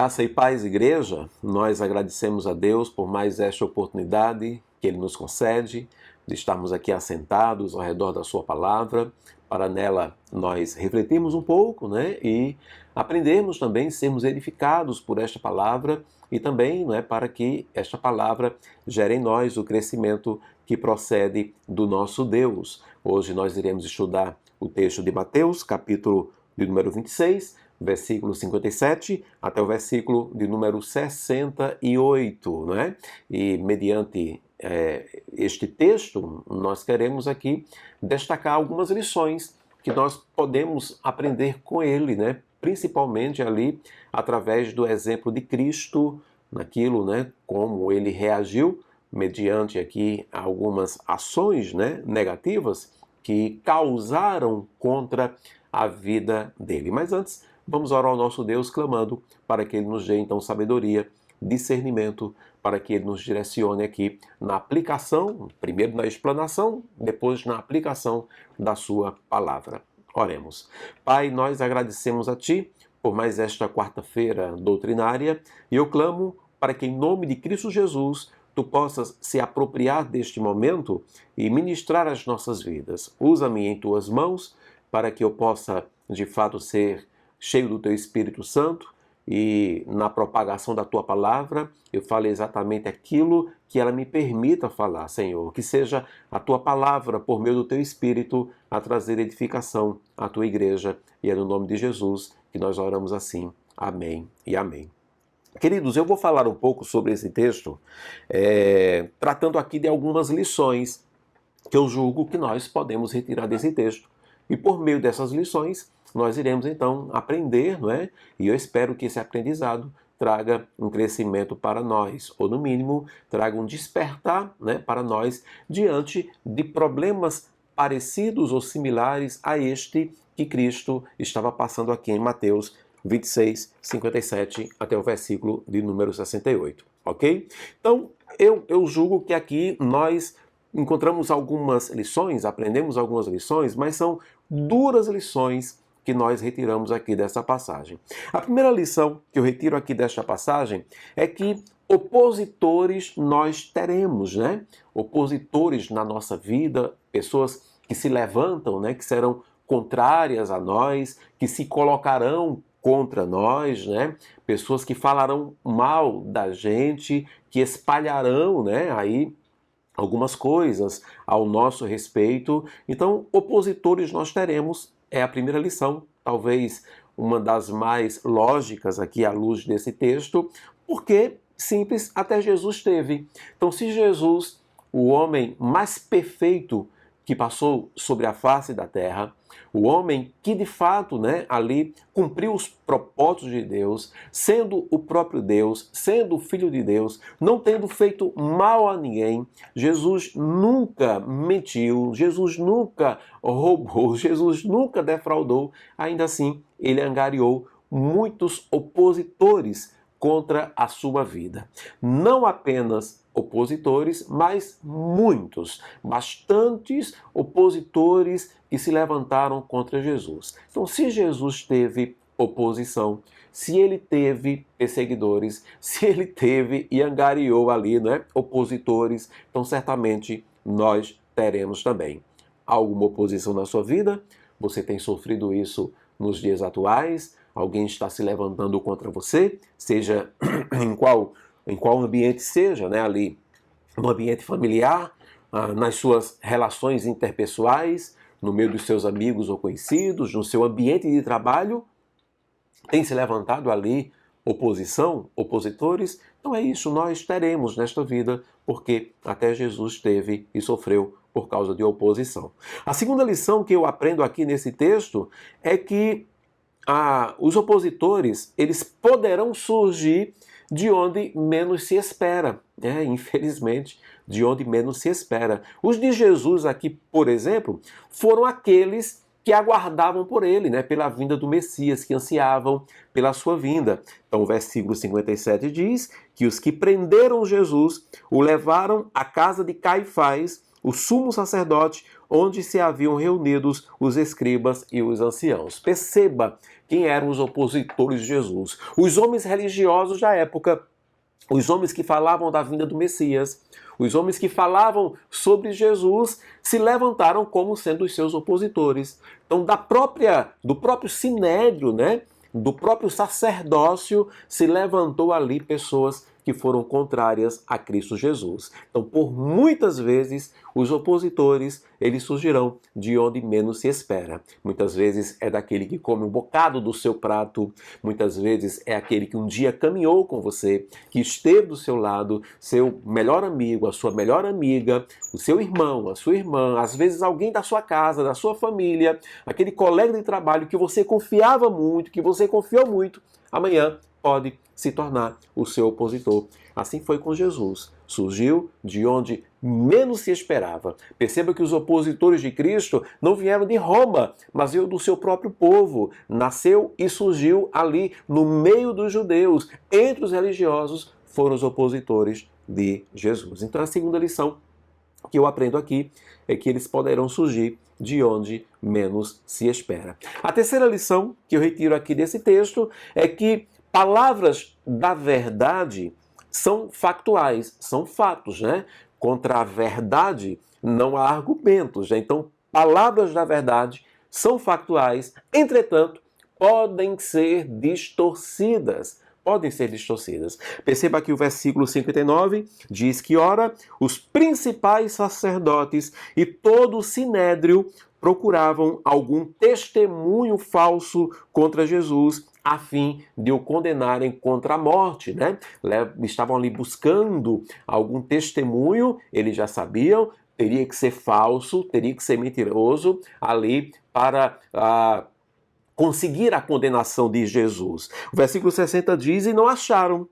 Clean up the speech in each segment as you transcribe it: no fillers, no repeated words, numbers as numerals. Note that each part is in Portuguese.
Graça e paz, igreja. Nós agradecemos a Deus por mais esta oportunidade que Ele nos concede de estarmos aqui assentados ao redor da Sua palavra, para nela nós refletirmos um pouco, e aprendermos também, sermos edificados por esta palavra e também, para que esta palavra gere em nós o crescimento que procede do nosso Deus. Hoje nós iremos estudar o texto de Mateus, capítulo de número 26, versículo 57 até o versículo de número 68, E mediante este texto, nós queremos aqui destacar algumas lições que nós podemos aprender com ele, Principalmente ali através do exemplo de Cristo, naquilo, como ele reagiu mediante aqui algumas ações, negativas que causaram contra a vida dele. Mas antes, vamos orar ao nosso Deus clamando para que Ele nos dê então sabedoria, discernimento, para que Ele nos direcione aqui na aplicação, primeiro na explanação, depois na aplicação da Sua palavra. Oremos. Pai, nós agradecemos a Ti por mais esta quarta-feira doutrinária e eu clamo para que em nome de Cristo Jesus Tu possas se apropriar deste momento e ministrar as nossas vidas. Usa-me em Tuas mãos para que eu possa de fato ser cheio do Teu Espírito Santo e na propagação da Tua palavra eu fale exatamente aquilo que ela me permita falar, Senhor. Que seja a Tua palavra, por meio do Teu Espírito, a trazer edificação à Tua igreja. E é no nome de Jesus que nós oramos assim. Amém e amém. Queridos, eu vou falar um pouco sobre esse texto, tratando aqui de algumas lições que eu julgo que nós podemos retirar desse texto. E por meio dessas lições, nós iremos então aprender, E eu espero que esse aprendizado traga um crescimento para nós, ou no mínimo, traga um despertar, para nós, diante de problemas parecidos ou similares a este que Cristo estava passando aqui em Mateus 26, 57 até o versículo de número 68, ok? Então, eu julgo que aqui nós encontramos algumas lições, aprendemos algumas lições, mas são duras lições que nós retiramos aqui dessa passagem. A primeira lição que eu retiro aqui desta passagem é que opositores nós teremos, Opositores na nossa vida, pessoas que se levantam, que serão contrárias a nós, que se colocarão contra nós, Pessoas que falarão mal da gente, que espalharão, aí algumas coisas ao nosso respeito. Então, opositores nós teremos, é a primeira lição, talvez uma das mais lógicas aqui à luz desse texto, porque simples, até Jesus teve. Então, se Jesus, o homem mais perfeito que passou sobre a face da terra, o homem que de fato, ali cumpriu os propósitos de Deus, sendo o próprio Deus, sendo o Filho de Deus, não tendo feito mal a ninguém, Jesus nunca mentiu, Jesus nunca roubou, Jesus nunca defraudou, ainda assim ele angariou muitos opositores contra a sua vida. Não apenas opositores, mas muitos, bastantes opositores que se levantaram contra Jesus. Então, se Jesus teve oposição, se ele teve perseguidores, se ele teve e angariou ali, opositores, então certamente nós teremos também. Alguma oposição na sua vida? Você tem sofrido isso nos dias atuais? Alguém está se levantando contra você? Seja em qual ambiente seja, ali no ambiente familiar, nas suas relações interpessoais, no meio dos seus amigos ou conhecidos, no seu ambiente de trabalho, tem se levantado ali oposição, opositores? Então é isso, nós teremos nesta vida, porque até Jesus teve e sofreu por causa de oposição. A segunda lição que eu aprendo aqui nesse texto é que os opositores, eles poderão surgir de onde menos se espera, infelizmente, de onde menos se espera. Os de Jesus aqui, por exemplo, foram aqueles que aguardavam por ele, pela vinda do Messias, que ansiavam pela sua vinda. Então o versículo 57 diz que os que prenderam Jesus o levaram à casa de Caifás, o sumo sacerdote, onde se haviam reunidos os escribas e os anciãos. Perceba quem eram os opositores de Jesus. Os homens religiosos da época, os homens que falavam da vinda do Messias, os homens que falavam sobre Jesus, se levantaram como sendo os seus opositores. Então, do próprio sinédrio, né, do próprio sacerdócio, se levantou ali pessoas que foram contrárias a Cristo Jesus. Então, por muitas vezes, os opositores, eles surgirão de onde menos se espera. Muitas vezes é daquele que come um bocado do seu prato, muitas vezes é aquele que um dia caminhou com você, que esteve do seu lado, seu melhor amigo, a sua melhor amiga, o seu irmão, a sua irmã, às vezes alguém da sua casa, da sua família, aquele colega de trabalho que você confiava muito, que você confiou muito, amanhã pode se tornar o seu opositor. Assim foi com Jesus. Surgiu de onde menos se esperava. Perceba que os opositores de Cristo não vieram de Roma, mas veio do seu próprio povo. Nasceu e surgiu ali no meio dos judeus. Entre os religiosos foram os opositores de Jesus. Então a segunda lição que eu aprendo aqui é que eles poderão surgir de onde menos se espera. A terceira lição que eu retiro aqui desse texto é que palavras da verdade são factuais, são fatos, né? Contra a verdade não há argumentos, né? Então, palavras da verdade são factuais, entretanto, podem ser distorcidas. Podem ser distorcidas. Perceba que o versículo 59 diz que, ora, os principais sacerdotes e todo o sinédrio procuravam algum testemunho falso contra Jesus, a fim de o condenarem contra a morte, né? Estavam ali buscando algum testemunho, eles já sabiam, teria que ser falso, teria que ser mentiroso, ali para conseguir a condenação de Jesus. O versículo 60 diz, e não acharam,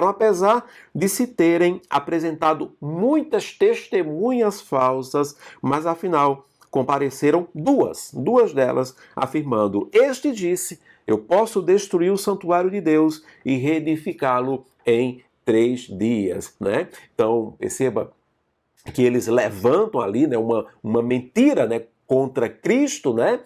apesar de se terem apresentado muitas testemunhas falsas, mas afinal compareceram duas delas, afirmando, este disse, eu posso destruir o santuário de Deus e reedificá-lo em 3 dias, né? Então, perceba que eles levantam ali, né, uma mentira, né, contra Cristo, né?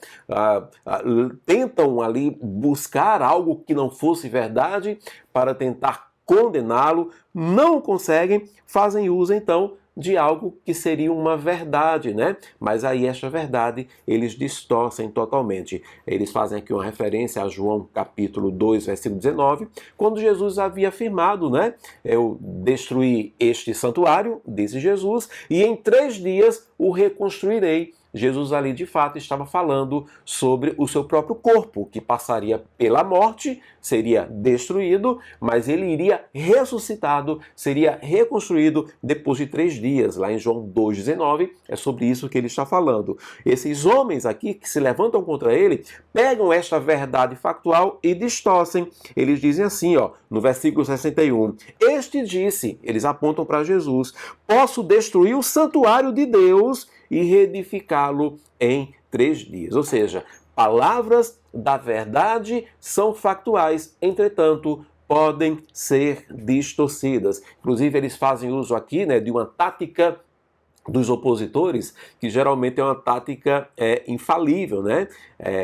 Tentam ali buscar algo que não fosse verdade para tentar condená-lo, não conseguem, fazem uso então de algo que seria uma verdade, né? Mas aí esta verdade eles distorcem totalmente. Eles fazem aqui uma referência a João capítulo 2, versículo 19, quando Jesus havia afirmado, né? Eu destruí este santuário, disse Jesus, e em 3 dias o reconstruirei. Jesus ali de fato estava falando sobre o seu próprio corpo, que passaria pela morte, seria destruído, mas ele iria ressuscitado, seria reconstruído depois de 3 dias. Lá em João 2,19 é sobre isso que ele está falando. Esses homens aqui que se levantam contra ele, pegam esta verdade factual e distorcem. Eles dizem assim, ó, no versículo 61, este disse, eles apontam para Jesus, posso destruir o santuário de Deus e reedificá-lo em 3 dias. Ou seja, palavras da verdade são factuais, entretanto, podem ser distorcidas. Inclusive, eles fazem uso aqui, né, de uma tática dos opositores, que geralmente é uma tática infalível, né?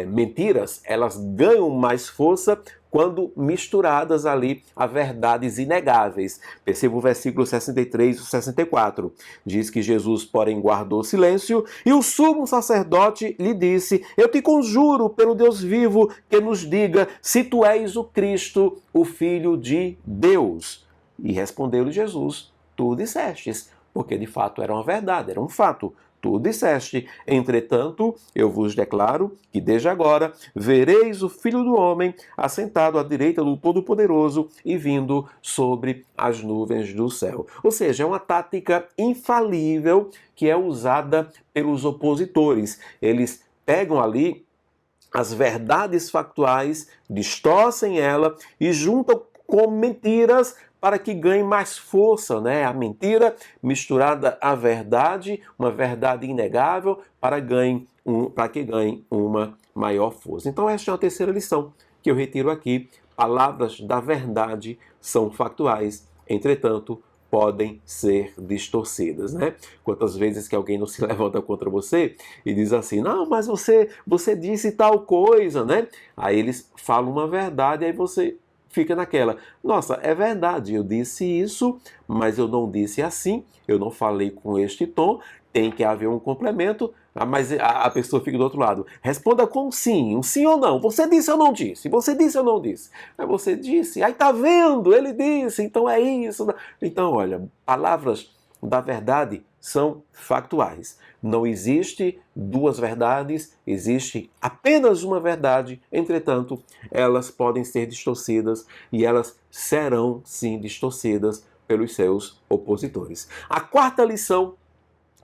Mentiras, elas ganham mais força quando misturadas ali a verdades inegáveis. Perceba o versículo 63 e 64. Diz que Jesus, porém, guardou silêncio e o sumo sacerdote lhe disse, eu te conjuro pelo Deus vivo que nos diga se tu és o Cristo, o Filho de Deus. E respondeu-lhe Jesus, tu dissestes, porque de fato era uma verdade, era um fato. Tu disseste, entretanto, eu vos declaro que desde agora vereis o Filho do Homem assentado à direita do Todo-Poderoso e vindo sobre as nuvens do céu. Ou seja, é uma tática infalível que é usada pelos opositores. Eles pegam ali as verdades factuais, distorcem ela e juntam com mentiras para que ganhe mais força, né? A mentira misturada à verdade, uma verdade inegável, para que ganhe uma maior força. Então esta é a terceira lição que eu retiro aqui. Palavras da verdade são factuais, entretanto, podem ser distorcidas, né? Quantas vezes que alguém não se levanta contra você e diz assim, não, mas você disse tal coisa, né? Aí eles falam uma verdade, aí você fica naquela, nossa, é verdade, eu disse isso, mas eu não disse assim, eu não falei com este tom, tem que haver um complemento, mas a pessoa fica do outro lado. Responda com um sim ou não. Você disse ou não disse? Você disse ou não disse? Aí você disse, aí tá vendo, ele disse, então é isso. Então, olha, palavras da verdade são factuais. Não existe duas verdades, existe apenas uma verdade. Entretanto, elas podem ser distorcidas e elas serão sim distorcidas pelos seus opositores. A quarta lição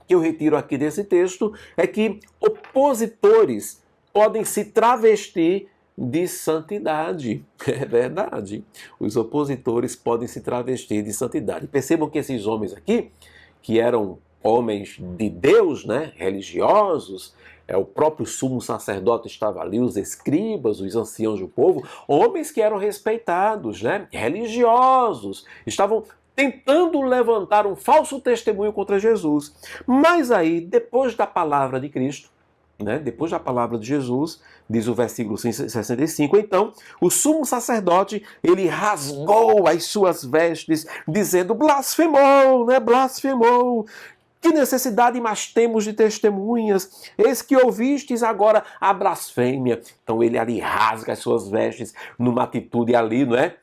que eu retiro aqui desse texto é que opositores podem se travestir de santidade. É verdade. Os opositores podem se travestir de santidade. Percebam que esses homens aqui, que eram homens de Deus, né, religiosos, o próprio sumo sacerdote estava ali, os escribas, os anciãos do povo, homens que eram respeitados, né, religiosos, estavam tentando levantar um falso testemunho contra Jesus. Mas aí, depois da palavra de Cristo, né, depois da palavra de Jesus, diz o versículo 65, então o sumo sacerdote, ele rasgou as suas vestes, dizendo, blasfemou, né, blasfemou. Que necessidade mais temos de testemunhas? Eis que ouvistes agora a blasfêmia. Então ele ali rasga as suas vestes numa atitude ali, não é?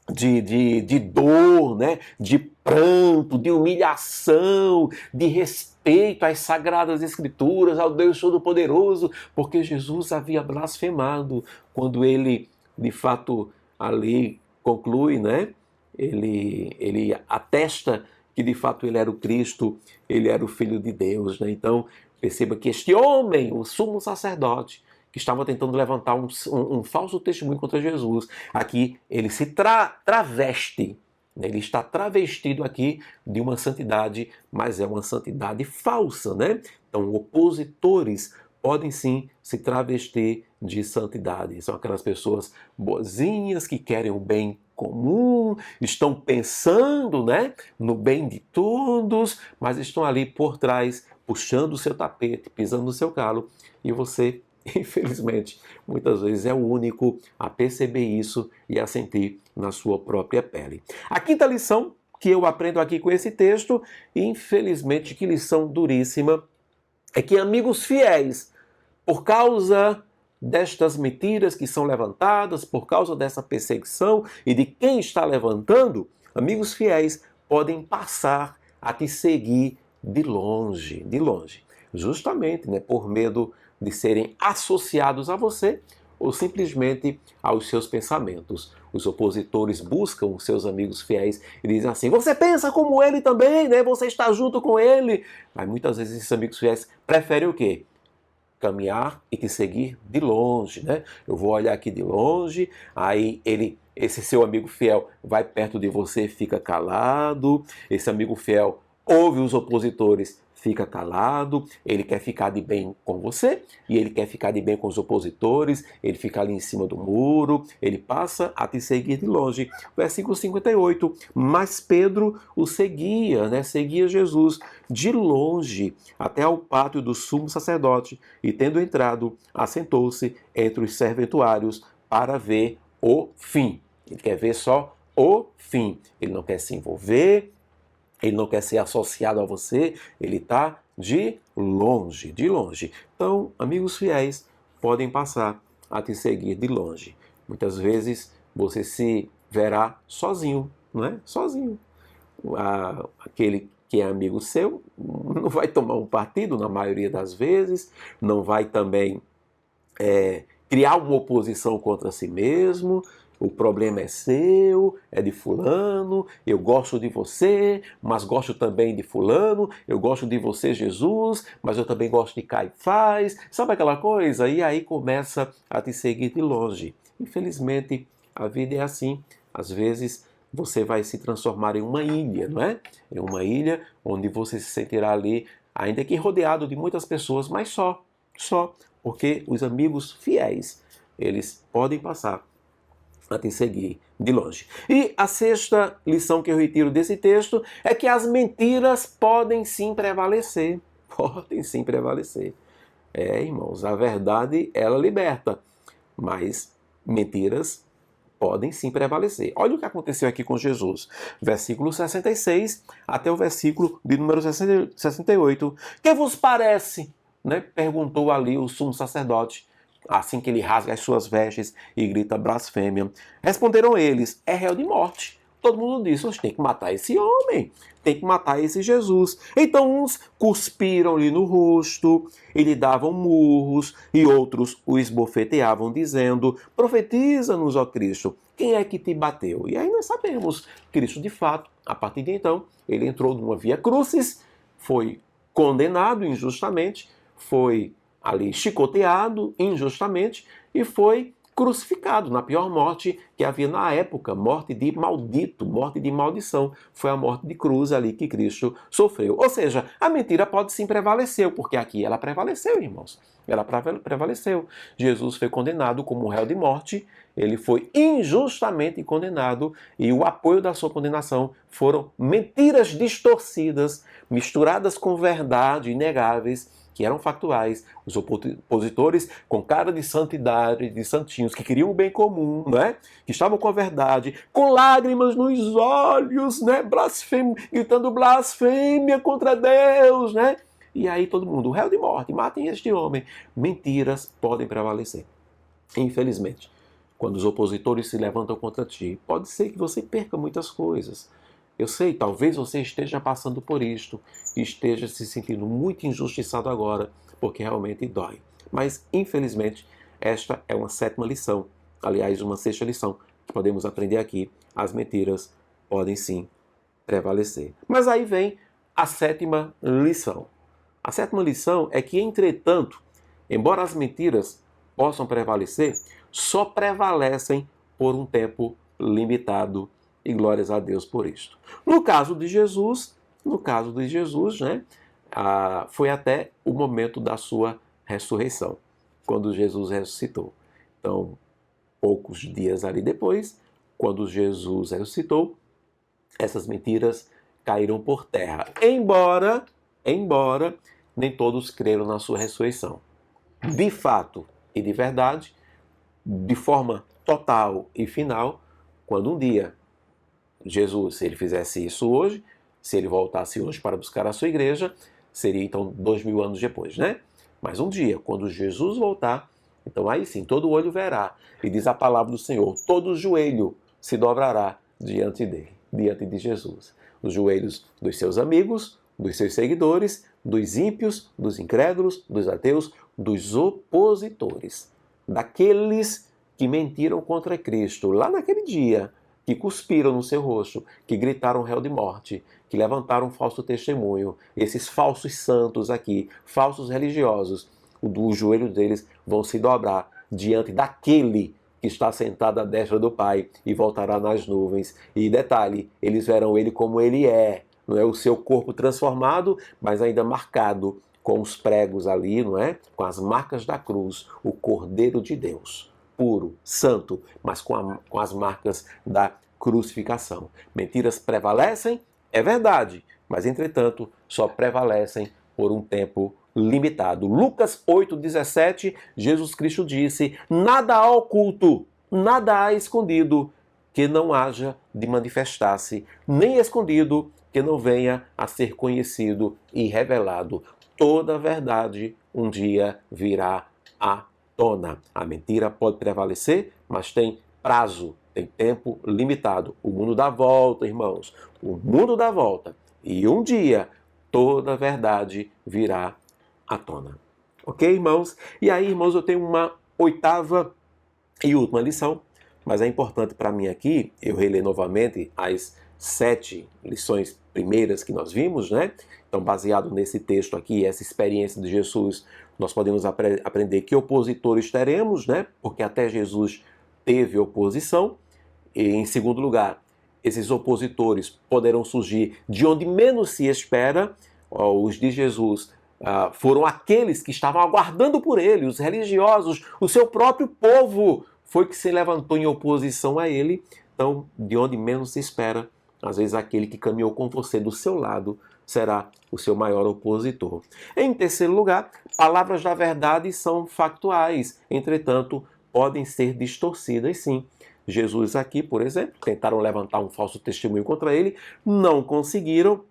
De dor, né? De pranto, de humilhação, de respeito às Sagradas Escrituras, ao Deus Todo-Poderoso, porque Jesus havia blasfemado quando ele, de fato, ali conclui, né? Ele atesta que, de fato, ele era o Cristo, ele era o Filho de Deus, né? Então, perceba que este homem, o sumo sacerdote, que estava tentando levantar um falso testemunho contra Jesus. Aqui ele se traveste, né? Ele está travestido aqui de uma santidade, mas é uma santidade falsa, né? Então, opositores podem sim se travestir de santidade. São aquelas pessoas boazinhas que querem o bem comum, estão pensando, né, no bem de todos, mas estão ali por trás, puxando o seu tapete, pisando no seu calo, e você, infelizmente, muitas vezes é o único a perceber isso e a sentir na sua própria pele. A quinta lição que eu aprendo aqui com esse texto, infelizmente, que lição duríssima, é que amigos fiéis, por causa destas mentiras que são levantadas, por causa dessa perseguição e de quem está levantando, amigos fiéis podem passar a te seguir de longe, justamente, né, por medo de serem associados a você ou simplesmente aos seus pensamentos. Os opositores buscam os seus amigos fiéis e dizem assim, você pensa como ele também, né? Você está junto com ele. Mas muitas vezes esses amigos fiéis preferem o quê? Caminhar e te seguir de longe, né? Eu vou olhar aqui de longe, aí esse seu amigo fiel vai perto de você, fica calado. Esse amigo fiel ouve os opositores, fica calado, ele quer ficar de bem com você e ele quer ficar de bem com os opositores, ele fica ali em cima do muro, ele passa a te seguir de longe. Versículo 58, mas Pedro o seguia, né? Seguia Jesus de longe até ao pátio do sumo sacerdote e, tendo entrado, assentou-se entre os serventuários para ver o fim. Ele quer ver só o fim, ele não quer se envolver, ele não quer ser associado a você, ele está de longe, de longe. Então, amigos fiéis podem passar a te seguir de longe. Muitas vezes você se verá sozinho, não é? Sozinho. Aquele que é amigo seu não vai tomar um partido na maioria das vezes, não vai também criar uma oposição contra si mesmo. O problema é seu, é de fulano, eu gosto de você, mas gosto também de fulano, eu gosto de você, Jesus, mas eu também gosto de Caifás. Sabe aquela coisa? E aí começa a te seguir de longe. Infelizmente, a vida é assim. Às vezes você vai se transformar em uma ilha, não é? Em uma ilha onde você se sentirá ali, ainda que rodeado de muitas pessoas, mas só, porque os amigos fiéis, eles podem passar a te seguir de longe. E a sexta lição que eu retiro desse texto é que as mentiras podem sim prevalecer. Podem sim prevalecer. Irmãos, a verdade, ela liberta, mas mentiras podem sim prevalecer. Olha o que aconteceu aqui com Jesus. Versículo 66 até o versículo de número 68. Que vos parece? Perguntou ali o sumo sacerdote, assim que ele rasga as suas vestes e grita blasfêmia. Responderam eles, é réu de morte. Todo mundo disse, tem que matar esse homem, tem que matar esse Jesus. Então uns cuspiram-lhe no rosto e lhe davam murros, e outros o esbofeteavam, dizendo, profetiza-nos, ó Cristo, quem é que te bateu? E aí nós sabemos, Cristo de fato, a partir de então, ele entrou numa via crucis, foi condenado injustamente, foi ali chicoteado injustamente e foi crucificado na pior morte que havia na época, morte de maldito, morte de maldição. Foi a morte de cruz ali que Cristo sofreu. Ou seja, a mentira pode sim prevalecer, porque aqui ela prevaleceu, irmãos. Ela prevaleceu. Jesus foi condenado como réu de morte, ele foi injustamente condenado e o apoio da sua condenação foram mentiras distorcidas, misturadas com verdade inegáveis, que eram factuais, os opositores com cara de santidade, de santinhos, que queriam o bem comum, que estavam com a verdade, com lágrimas nos olhos, gritando blasfêmia contra Deus, E aí todo mundo, réu de morte, matem este homem. Mentiras podem prevalecer. Infelizmente, quando os opositores se levantam contra ti, pode ser que você perca muitas coisas. Eu sei, talvez você esteja passando por isto e esteja se sentindo muito injustiçado agora, porque realmente dói. Mas, infelizmente, esta é uma sétima lição, aliás, uma sexta lição que podemos aprender aqui. As mentiras podem sim prevalecer. Mas aí vem a sétima lição. A sétima lição é que, entretanto, embora as mentiras possam prevalecer, só prevalecem por um tempo limitado. E glórias a Deus por isto. No caso de Jesus, foi até o momento da sua ressurreição, quando Jesus ressuscitou. Então, poucos dias ali depois, quando Jesus ressuscitou, essas mentiras caíram por terra. Embora nem todos creram na sua ressurreição. De fato e de verdade, de forma total e final, quando um dia Jesus, se ele fizesse isso hoje, se ele voltasse hoje para buscar a sua igreja, seria então 2000 anos depois, Mas um dia, quando Jesus voltar, então aí sim, todo olho verá. E diz a palavra do Senhor, todo joelho se dobrará diante dele, diante de Jesus. Os joelhos dos seus amigos, dos seus seguidores, dos ímpios, dos incrédulos, dos ateus, dos opositores, daqueles que mentiram contra Cristo lá naquele dia, que cuspiram no seu rosto, que gritaram réu de morte, que levantaram um falso testemunho, esses falsos santos aqui, falsos religiosos, os joelhos deles vão se dobrar diante daquele que está sentado à destra do Pai e voltará nas nuvens. E detalhe, eles verão ele como ele é, não é o seu corpo transformado, mas ainda marcado com os pregos ali, com as marcas da cruz, o Cordeiro de Deus. Puro, santo, mas com as marcas da crucificação. Mentiras prevalecem, é verdade, mas entretanto só prevalecem por um tempo limitado. Lucas 8,17, Jesus Cristo disse, nada há oculto, nada há escondido que não haja de manifestar-se, nem escondido que não venha a ser conhecido e revelado. Toda a verdade um dia virá à tona. A mentira pode prevalecer, mas tem prazo, tem tempo limitado. O mundo dá volta, irmãos. O mundo dá volta. E um dia toda a verdade virá à tona. Ok, irmãos? E aí, irmãos, eu tenho uma oitava e última lição, mas é importante para mim aqui eu reler novamente as 7 lições primeiras que nós vimos, Então, baseado nesse texto aqui, essa experiência de Jesus, nós podemos aprender que opositores teremos, Porque até Jesus teve oposição. E, em segundo lugar, esses opositores poderão surgir de onde menos se espera. Os de Jesus foram aqueles que estavam aguardando por ele, os religiosos, o seu próprio povo foi que se levantou em oposição a ele. Então, de onde menos se espera, às vezes aquele que caminhou com você do seu lado será o seu maior opositor. Em terceiro lugar, palavras da verdade são factuais, entretanto, podem ser distorcidas, sim. Jesus aqui, por exemplo, tentaram levantar um falso testemunho contra ele, não conseguiram,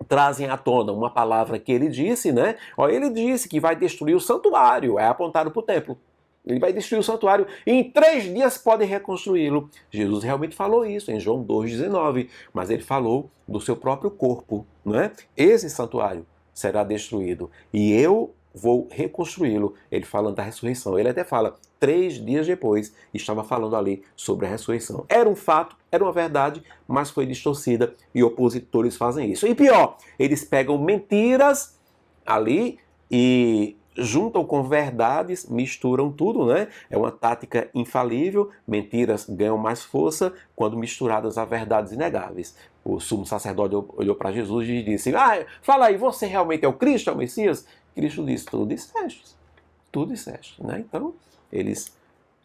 trazem à tona uma palavra que ele disse, né? Ele disse que vai destruir o santuário, é apontado para o templo. Ele vai destruir o santuário e em 3 dias podem reconstruí-lo. Jesus realmente falou isso em João 2,19, mas ele falou do seu próprio corpo, não é? Esse santuário será destruído e eu vou reconstruí-lo. Ele falando da ressurreição. Ele até fala, 3 dias depois, estava falando ali sobre a ressurreição. Era um fato, era uma verdade, mas foi distorcida e opositores fazem isso. E pior, eles pegam mentiras ali e juntam com verdades, misturam tudo, né? É uma tática infalível, mentiras ganham mais força quando misturadas a verdades inegáveis. O sumo sacerdote olhou para Jesus e disse, fala aí, você realmente é o Cristo, é o Messias? Cristo disse, tu disseste, né? Então, eles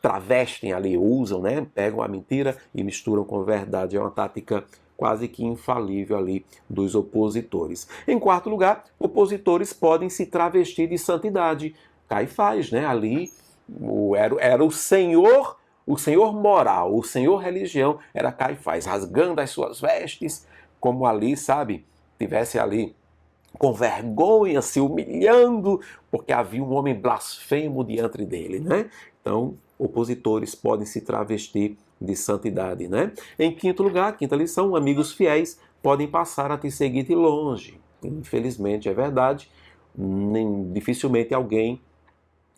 travestem ali, usam, né? Pegam a mentira e misturam com verdade. É uma tática quase que infalível ali dos opositores. Em quarto lugar, opositores podem se travestir de santidade. Caifás, né? Ali era o senhor moral, o senhor religião era Caifás, rasgando as suas vestes, como ali, sabe, tivesse ali com vergonha, se humilhando, porque havia um homem blasfemo diante dele, né? Então, opositores podem se travestir de santidade, né? Em quinto lugar, quinta lição, amigos fiéis podem passar a te seguir de longe. Infelizmente, é verdade, dificilmente alguém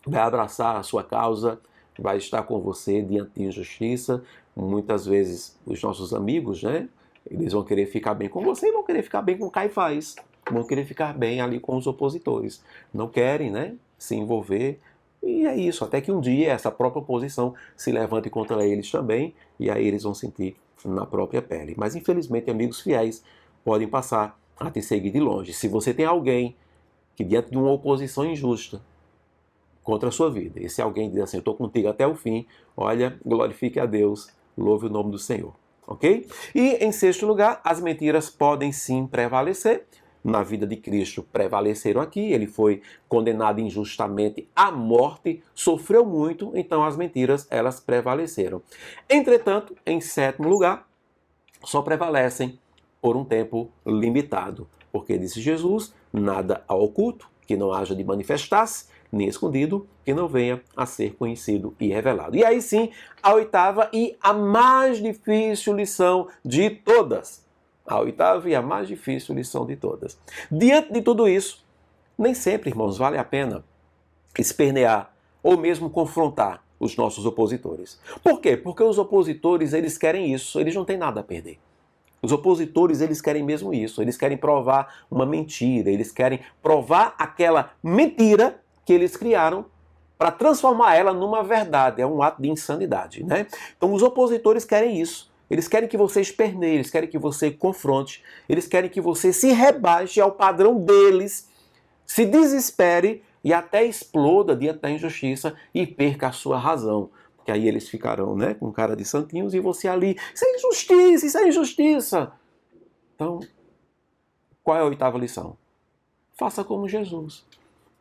vai abraçar a sua causa, vai estar com você diante de injustiça. Muitas vezes, os nossos amigos, né? Eles vão querer ficar bem com você e vão querer ficar bem com Caifás. Vão querer ficar bem ali com os opositores. Não querem, né, se envolver. E é isso, até que um dia essa própria oposição se levante contra eles também, e aí eles vão sentir na própria pele. Mas infelizmente, amigos fiéis podem passar a te seguir de longe. Se você tem alguém que diante de uma oposição injusta contra a sua vida, e se alguém diz assim, eu estou contigo até o fim, olha, glorifique a Deus, louve o nome do Senhor. Ok? E em sexto lugar, as mentiras podem sim prevalecer. Na vida de Cristo prevaleceram aqui, ele foi condenado injustamente à morte, sofreu muito, então as mentiras elas prevaleceram. Entretanto, em sétimo lugar, só prevalecem por um tempo limitado, porque disse Jesus, nada há oculto que não haja de manifestar-se, nem escondido que não venha a ser conhecido e revelado. E aí sim, a oitava e a mais difícil lição de todas. A oitava e a mais difícil lição de todas. Diante de tudo isso, nem sempre, irmãos, vale a pena espernear ou mesmo confrontar os nossos opositores. Por quê? Porque os opositores, eles querem isso, eles não têm nada a perder. Os opositores, eles querem mesmo isso, eles querem provar uma mentira, eles querem provar aquela mentira que eles criaram para transformar ela numa verdade. É um ato de insanidade, né? Então os opositores querem isso. Eles querem que você esperneie, eles querem que você confronte, eles querem que você se rebaixe ao padrão deles, se desespere e até exploda diante da injustiça e perca a sua razão. Porque aí eles ficarão, né, com cara de santinhos e você ali, isso é injustiça, isso é injustiça. Então, qual é a oitava lição? Faça como Jesus.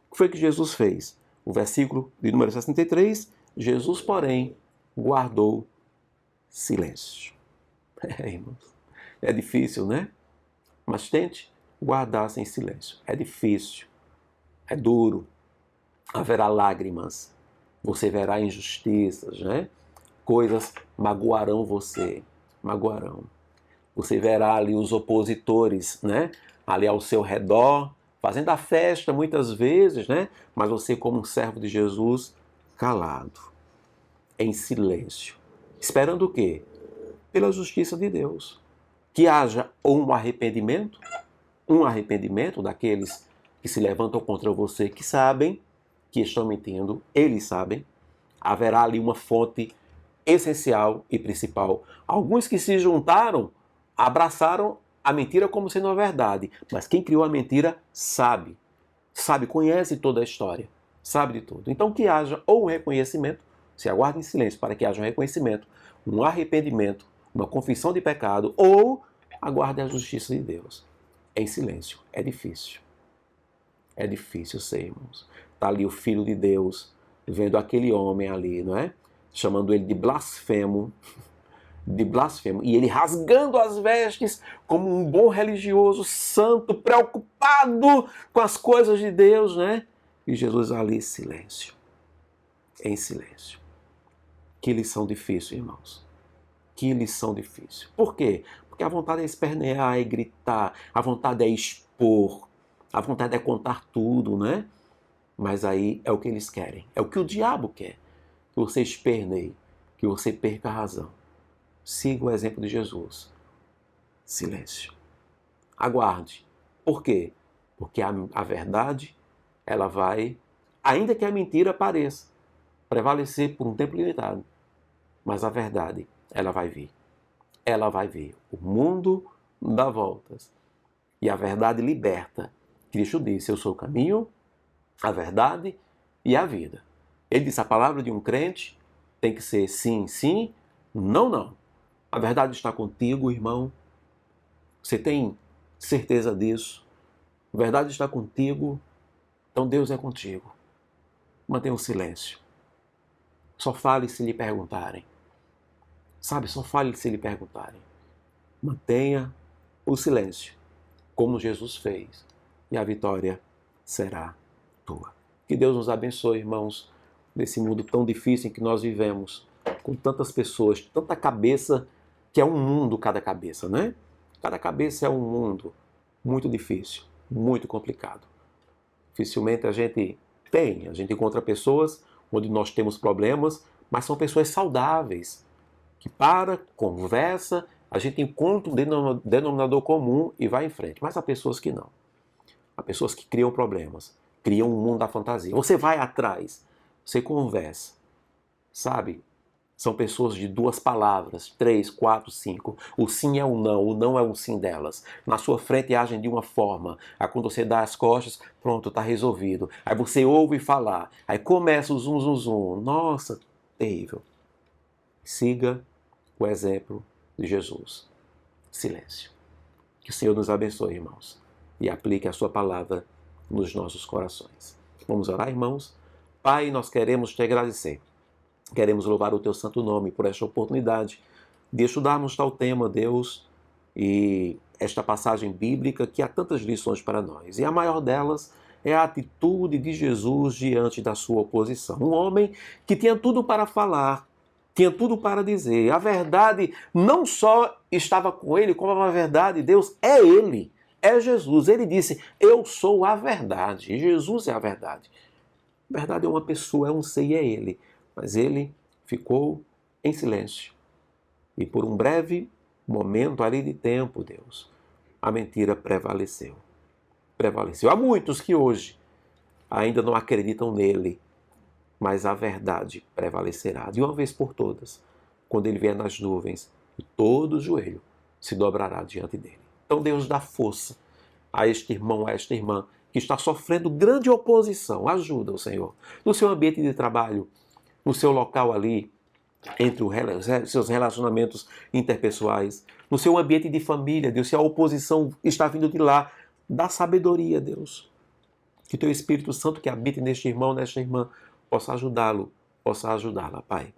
O que foi que Jesus fez? O versículo de número 63, Jesus, porém, guardou silêncio. Irmãos, é difícil, né? Mas tente guardar-se em silêncio. É difícil, é duro, haverá lágrimas, você verá injustiças, né? Coisas magoarão você, magoarão. Você verá ali os opositores, né? Ali ao seu redor, fazendo a festa muitas vezes, né? Mas você como um servo de Jesus, calado, em silêncio. Esperando o quê? Pela justiça de Deus. Que haja um arrependimento daqueles que se levantam contra você, que sabem que estão mentindo, eles sabem. Haverá ali uma fonte essencial e principal. Alguns que se juntaram, abraçaram a mentira como sendo uma verdade, mas quem criou a mentira sabe, conhece toda a história, sabe de tudo. Então que haja ou um reconhecimento Se aguarda em silêncio para que haja um reconhecimento, um arrependimento, uma confissão de pecado, ou aguarde a justiça de Deus. Em silêncio. É difícil. É difícil ser, irmãos. Está ali o Filho de Deus, vendo aquele homem ali, não é? Chamando ele de blasfemo. E ele rasgando as vestes como um bom religioso, santo, preocupado com as coisas de Deus, né? E Jesus ali, silêncio. Em silêncio. Que lição difícil, irmãos. Que lição difícil. Por quê? Porque a vontade é espernear, é gritar, a vontade é expor, a vontade é contar tudo, né? Mas aí é o que eles querem. É o que o diabo quer. Que você esperneie, que você perca a razão. Siga o exemplo de Jesus. Silêncio. Aguarde. Por quê? Porque a verdade, ela vai, ainda que a mentira pareça, prevalecer por um tempo limitado. Mas a verdade, ela vai vir. Ela vai vir. O mundo dá voltas. E a verdade liberta. Cristo disse, eu sou o caminho, a verdade e a vida. Ele disse, a palavra de um crente tem que ser sim, sim, não, não. A verdade está contigo, irmão. Você tem certeza disso? A verdade está contigo, então Deus é contigo. Mantenha o silêncio. Só fale se lhe perguntarem. Sabe, só fale se lhe perguntarem. Mantenha o silêncio, como Jesus fez, e a vitória será tua. Que Deus nos abençoe, irmãos, nesse mundo tão difícil em que nós vivemos, com tantas pessoas, tanta cabeça, que é um mundo cada cabeça, né? Cada cabeça é um mundo muito difícil, muito complicado. Dificilmente a gente encontra pessoas onde nós temos problemas, mas são pessoas saudáveis, que conversa, a gente encontra um denominador comum e vai em frente. Mas há pessoas que não. Há pessoas que criam problemas, criam um mundo da fantasia. Você vai atrás, você conversa, sabe? São pessoas de 2 palavras, 3, 4, 5. O sim é o não é um sim delas. Na sua frente agem de uma forma. Aí quando você dá as costas, pronto, está resolvido. Aí você ouve falar, aí começa o zum, zum, zum. Nossa, terrível. Siga o exemplo de Jesus. Silêncio. Que o Senhor nos abençoe, irmãos, e aplique a sua palavra nos nossos corações. Vamos orar, irmãos? Pai, nós queremos te agradecer. Queremos louvar o teu santo nome por esta oportunidade de estudarmos tal tema, Deus, e esta passagem bíblica que há tantas lições para nós. E a maior delas é a atitude de Jesus diante da sua oposição. Um homem que tinha tudo para falar, tinha tudo para dizer. A verdade não só estava com ele, como a verdade, Deus é ele, é Jesus. Ele disse, eu sou a verdade. E Jesus é a verdade. A verdade é uma pessoa, é um ser e é ele. Mas ele ficou em silêncio. E por um breve momento ali de tempo, Deus, a mentira prevaleceu. Prevaleceu. Há muitos que hoje ainda não acreditam nele, mas a verdade prevalecerá de uma vez por todas, quando ele vier nas nuvens e todo o joelho se dobrará diante dele. Então Deus dá força a este irmão, a esta irmã que está sofrendo grande oposição. Ajuda o Senhor. No seu ambiente de trabalho, no seu local ali, entre os seus relacionamentos interpessoais, no seu ambiente de família, Deus, se a oposição está vindo de lá, dá sabedoria, Deus. Que o teu Espírito Santo que habita neste irmão, nesta irmã, possa ajudá-lo, possa ajudá-la, Pai.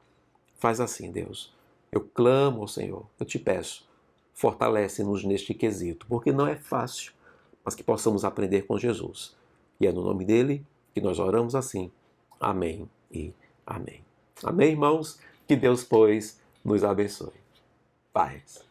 Faz assim, Deus. Eu clamo ao Senhor, eu te peço, fortalece-nos neste quesito, porque não é fácil, mas que possamos aprender com Jesus. E é no nome dele que nós oramos assim. Amém e amém. Amém, irmãos? Que Deus, pois, nos abençoe. Paz.